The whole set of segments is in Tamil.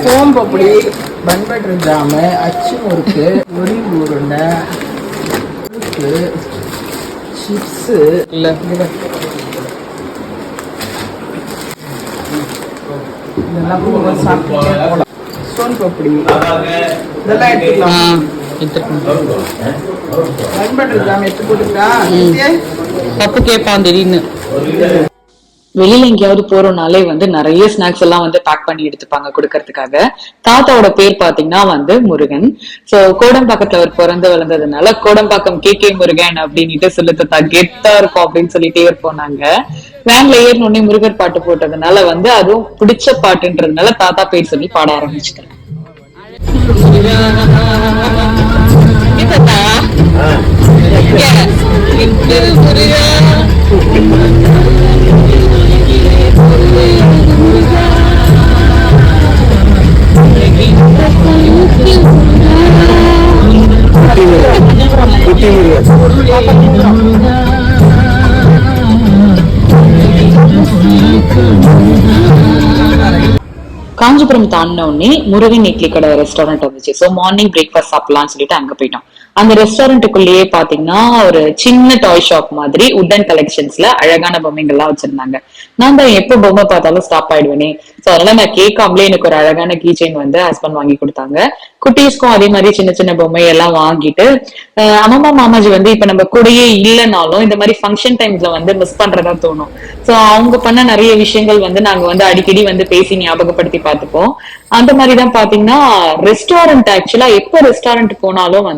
சோம்பப்பொடி, பன் பட்டர் ஜாமு, அச்சு முறுக்கு, பொரி உருண்டை, சிப்ஸு இல்லை இதெல்லாம் சாப்பிட்டு போகலாம். சோன்பப்பொடி இதெல்லாம் எடுத்துக்கலாம். பன் பட்டர் ஜாம் எடுத்து போட்டுக்கா. பப்பு கேட்பான் திடீர்னு. வெளியில எங்கேயாவது போறோம்னாலே நிறைய ஸ்நாக்ஸ் எல்லாம் பேக் பண்ணி எடுத்துப்பாங்க கொடுக்கறதுக்காக. தாத்தாவோட பேர் பாத்தீங்கன்னா முருகன். சோ கோடம்பாக்கத்துல அவர் பிறந்து வளர்ந்ததுனால கோடம்பாக்கம் கே முருகன் அப்படின்னுட்டு சொல்லி தாத்தா கெத்தா இருக்கும் அப்படின்னு சொல்லிட்டே இருப்போம் நாங்க. வேன்ல ஏறினோடனே முருகர் பாட்டு போட்டதுனால அதுவும் பிடிச்ச பாட்டுன்றதுனால தாத்தா பேர் சொல்லி பாட ஆரம்பிச்சிட்டேன். காஞ்சிபுரம் தாண்டின உடனே முருகன் இட்லி கடை ரெஸ்டாரண்ட் வந்துச்சு. சோ மார்னிங் பிரேக்ஃபாஸ்ட் சாப்பிடலாம்னு சொல்லிட்டு அங்க போயிட்டோம். அந்த ரெஸ்டாரண்ட்டுக்குள்ளேயே பாத்தீங்கன்னா ஒரு சின்ன டாய் ஷாப் மாதிரி உட்டன் கலெக்ஷன்ஸ்ல அழகான பொம்மைகள்லாம் வச்சிருந்தாங்க. நான் தான் எப்ப பொம்மை பார்த்தாலும் ஸ்டாப் ஆயிடுவேனே. சோ அதனால நான் கேட்காமலே எனக்கு ஒரு அழகான கீ செயின் ஹஸ்பண்ட் வாங்கி கொடுத்தாங்க. குட்டீஸ்க்கும் அதே மாதிரி சின்ன சின்ன பொம்மை எல்லாம் வாங்கிட்டு அம்மா மாமாஜி இப்ப நம்ம கூடயே இல்லைனாலும் இந்த மாதிரி ஃபங்க்ஷன் டைம்ஸ்ல மிஸ் பண்றதா தோணும். சோ அவங்க பண்ண நிறைய விஷயங்கள் நாங்க அடிக்கடி பேசி ஞாபகப்படுத்தி பார்த்துப்போம். அந்த மாதிரிதான் பாத்தீங்கன்னா ரெஸ்டாரண்ட் ஆக்சுவலா எப்ப ரெஸ்டாரண்ட் போனாலும்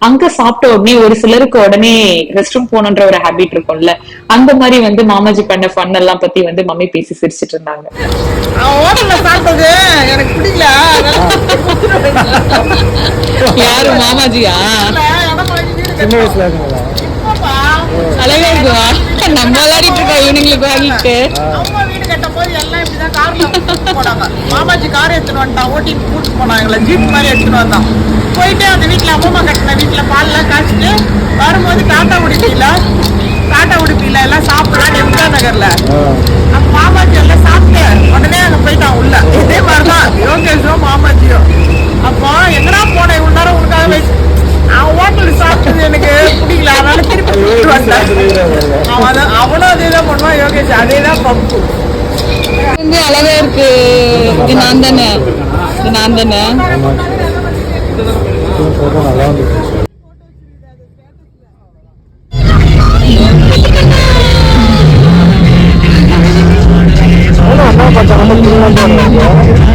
அங்க சாப்பிட்ட உடனே ஒரு சிலருக்கு உடனே ரெஸ்ட் ரூம் போகணுன்ற ஒரு ஹேபிட் இருக்கும்ல. அந்த மாதிரி மாமாஜி பண்ண ஃபன் எல்லாம் பத்தி மம்மி பேசி சிரிச்சிட்டு இருந்தாங்க. எனக்கு பிடிக்கல. யாரு மாமாஜியா? சின்ன வயசுல அழகா இருக்குவா நம்ம விளையாடிட்டு இருக்கோம் இவனுங்களுக்கு வாங்கிட்டு. அம்மா வீடு கட்டும் போது எல்லாம் இப்படிதான் கார்ல போனாங்க. மாமாஜி கார் எடுத்துட்டு வந்துட்டான். ஓட்டி கூட்டு போனாங்களா ஜீப் மாதிரி எடுத்துட்டு வந்தான். போயிட்டு அந்த வீட்டுல அம்மா கட்டின வீட்டுல பால்லாம் காய்ச்சிட்டு வரும்போது டாட்டா உடுப்பில எல்லாம் சாப்பிடலாம் எம்கா நகர்ல. அப்ப மாமாஜி எல்லாம் சாப்பிட்டு உடனே அங்க போயிட்டான் உள்ள. இதே மாதிரிதான் யோகேஷும் மாமாஜியும். அப்போ எங்கடா போன இவ்வளவு நேரம் உனக்காக வச்சு ஹோட்டல் சாப்பிட்டது எனக்கு பிடிக்கல. அதனால திருப்பி அவனும் அதேதான் பண்ணுவான் யோகேஷ். அதேதான் பப்பு அழகா இருக்கு. இது நான் தானே அம்மா பார்த்தா